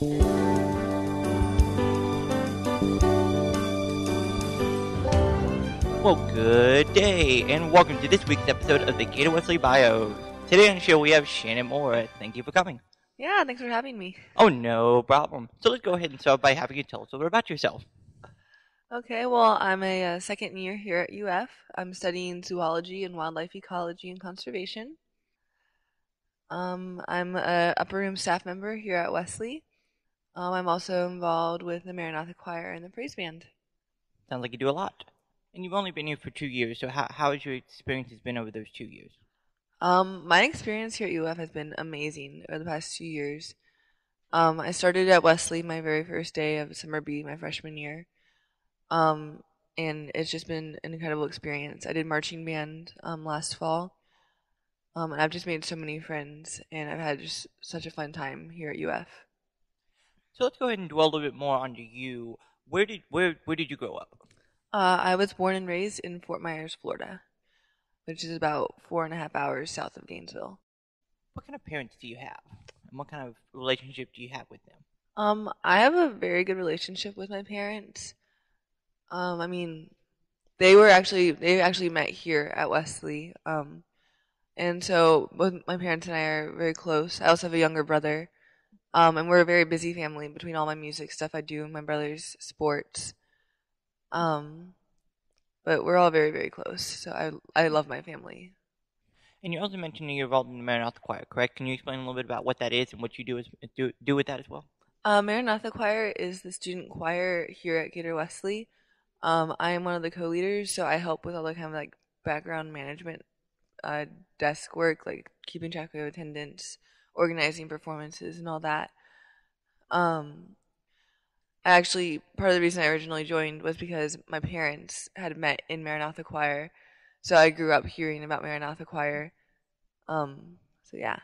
Well, good day, and welcome to this week's episode of the Gator Wesley Bios. Today on the show we have Shannon Moore. Thank you for coming. Yeah, thanks for having me. Oh, no problem. So let's go ahead and start by having you tell us a little about yourself. Okay, well, I'm a second year here at UF. I'm studying zoology and wildlife ecology and conservation. I'm a upper room staff member here at Wesley. I'm also involved with the Maranatha Choir and the Praise Band. Sounds like you do a lot. And you've only been here for 2 years, so how has your experiences been over those 2 years? My experience here at UF has been amazing over the past 2 years. I started at Wesley my very first day of summer B, my freshman year. Um, and it's just been an incredible experience. I did marching band last fall, and I've just made so many friends, and I've had just such a fun time here at UF. So let's go ahead and dwell a little bit more onto you. Where did you grow up? I was born and raised in Fort Myers, Florida, which is about 4.5 hours south of Gainesville. What kind of parents do you have? And what kind of relationship do you have with them? I have a very good relationship with my parents. I mean, they actually met here at Wesley. And so both my parents and I are very close. I also have a younger brother. And we're a very busy family between all my music stuff I do and my brother's sports. But we're all very, very close. So I love my family. And you also mentioned you're involved in the Maranatha Choir, correct? Can you explain a little bit about what that is and what you do with that as well? Maranatha Choir is the student choir here at Gator Wesley. I am one of the co-leaders, so I help with all the kind of like background management, desk work, like keeping track of attendance, organizing performances, and all that. Actually, part of the reason I originally joined was because my parents had met in Maranatha Choir, so I grew up hearing about Maranatha Choir. So yeah.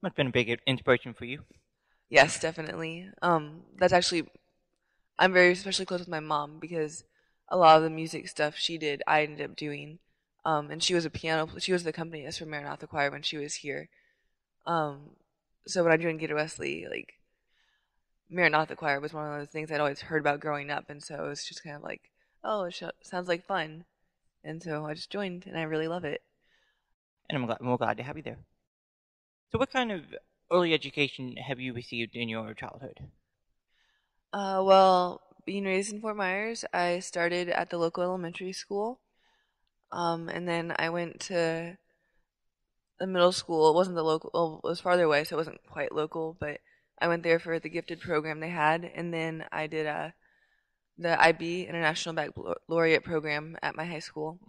Must have been a big inspiration for you. Yes, definitely. That's actually, I'm very especially close with my mom because a lot of the music stuff she did, I ended up doing. And she was she was the accompanist for Maranatha Choir when she was here. So when I joined Gator Wesley, like, Maranatha Choir was one of those things I'd always heard about growing up, and so it was just kind of like, oh, it sounds like fun. And so I just joined, and I really love it. And we're glad to have you there. So what kind of early education have you received in your childhood? Well, being raised in Fort Myers, I started at the local elementary school, and then I went to the middle school. It wasn't the local, well, it was farther away, so it wasn't quite local, but I went there for the gifted program they had, and then I did the IB International Baccalaureate program at my high school.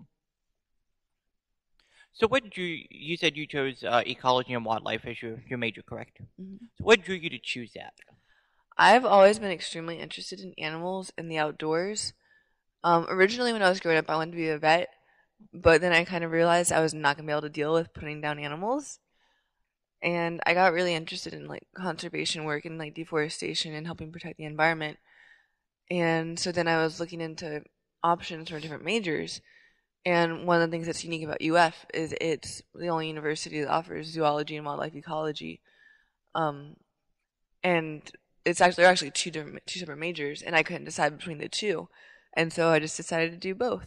So what did you said you chose ecology and wildlife as your major, correct? Mm-hmm. So what drew you to choose that? I've always been extremely interested in animals and the outdoors. Originally, when I was growing up, I wanted to be a vet, but then I kind of realized I was not going to be able to deal with putting down animals. And I got really interested in like conservation work and like deforestation and helping protect the environment. And so then I was looking into options for different majors. And one of the things that's unique about UF is it's the only university that offers zoology and wildlife ecology. And they're actually two separate majors, and I couldn't decide between the two. And so I just decided to do both.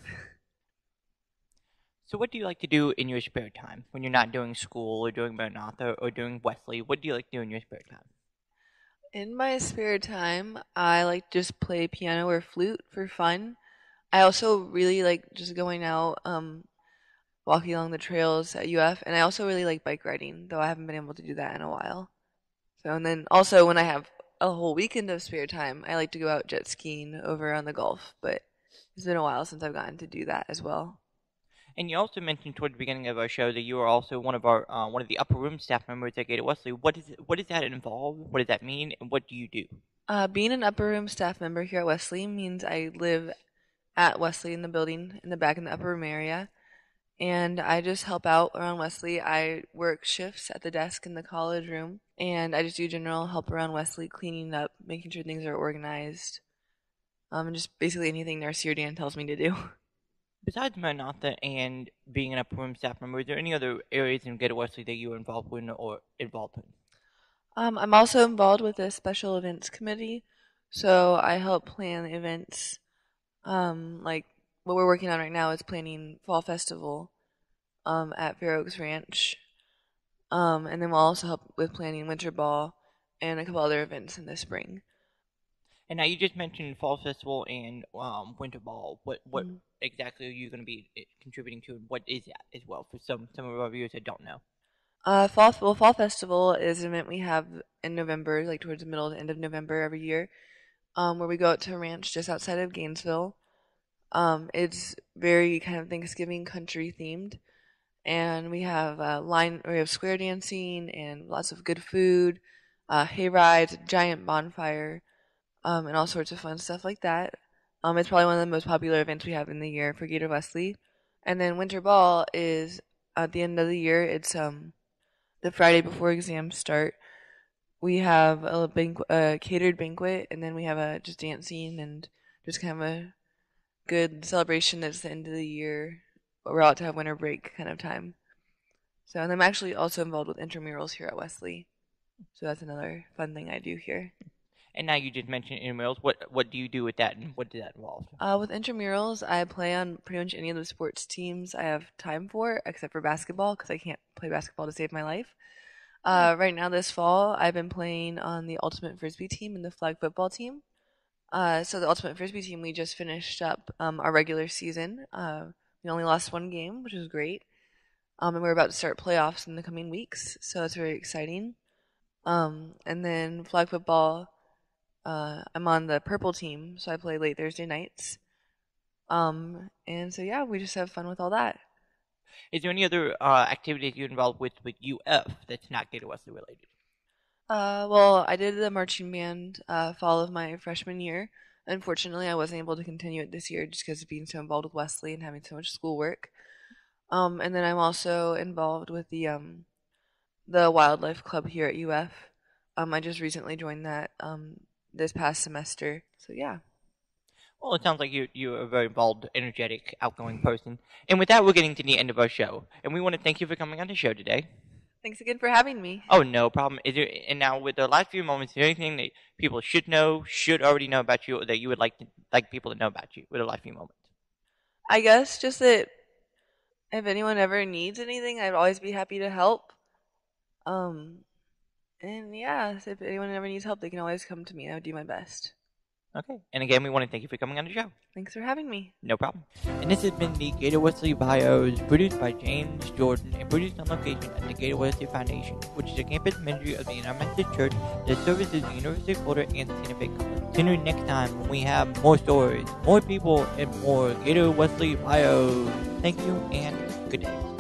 So what do you like to do in your spare time when you're not doing school or doing Maranatha or doing Wesley? What do you like to do in your spare time? In my spare time, I like to just play piano or flute for fun. I also really like just going out, walking along the trails at UF, and I also really like bike riding, though I haven't been able to do that in a while. So, and then also when I have a whole weekend of spare time, I like to go out jet skiing over on the Gulf, but it's been a while since I've gotten to do that as well. And you also mentioned toward the beginning of our show that you are also one of the upper room staff members at Gator Wesley. What does that involve? What does that mean? And what do you do? Being an upper room staff member here at Wesley means I live at Wesley in the building in the back in the upper room area, and I just help out around Wesley. I work shifts at the desk in the college room, and I just do general help around Wesley, cleaning up, making sure things are organized, and just basically anything Nurse Dan tells me to do. Besides Maranatha and being an upper room staff member, is there any other areas in Gator Wesley that you are involved in or involved in? I'm also involved with a special events committee, so I help plan events. Like what we're working on right now is planning fall festival at Fair Oaks Ranch. And then we'll also help with planning winter ball and a couple other events in the spring. And now you just mentioned fall festival and winter ball. What Mm. exactly are you going to be contributing to, and what is that as well for some of our viewers that don't know? Fall festival is an event we have in November, like towards the middle to end of November every year, where we go out to a ranch just outside of Gainesville. It's very kind of Thanksgiving country themed, and we have square dancing and lots of good food, hay rides, a giant bonfire, and all sorts of fun stuff like that. It's probably one of the most popular events we have in the year for Gator Wesley. And then winter ball is at the end of the year. It's the Friday before exams start. We have a catered banquet, and then we have a just dancing and just kind of a good celebration. That's the end of the year. We're out to have winter break kind of time. So, and I'm actually also involved with intramurals here at Wesley. So that's another fun thing I do here. And now you just mentioned intramurals. What do you do with that, and what does that involve? With intramurals, I play on pretty much any of the sports teams I have time for, except for basketball because I can't play basketball to save my life. Right now, this fall, I've been playing on the ultimate frisbee team and the flag football team. So the ultimate frisbee team, we just finished up our regular season. We only lost one game, which is great. And we're about to start playoffs in the coming weeks, so that's very exciting. And then flag football, I'm on the purple team, so I play late Thursday nights. And so yeah, we just have fun with all that. Is there any other activities you're involved with UF that's not Gator Wesley related? Well, I did the marching band fall of my freshman year. Unfortunately, I wasn't able to continue it this year just because of being so involved with Wesley and having so much schoolwork. And then I'm also involved with the wildlife club here at UF. I just recently joined that this past semester. So yeah. Well, it sounds like you're a very involved, energetic, outgoing person. And with that, we're getting to the end of our show. And we want to thank you for coming on the show today. Thanks again for having me. Oh, no problem. And now with the last few moments, is there anything that people should know, should already know about you, or that you would like people to know about you with the last few moments? I guess just that if anyone ever needs anything, I'd always be happy to help. Um, and yeah, so if anyone ever needs help, they can always come to me. I would do my best. Okay. And again, we want to thank you for coming on the show. Thanks for having me. No problem. And this has been the Gator Wesley Bios, produced by James Jordan and produced on location at the Gator Wesley Foundation, which is a campus ministry of the United Methodist Church that services the University of Florida and the Santa Fe College. Tune in next time when we have more stories, more people, and more Gator Wesley Bios. Thank you and good day.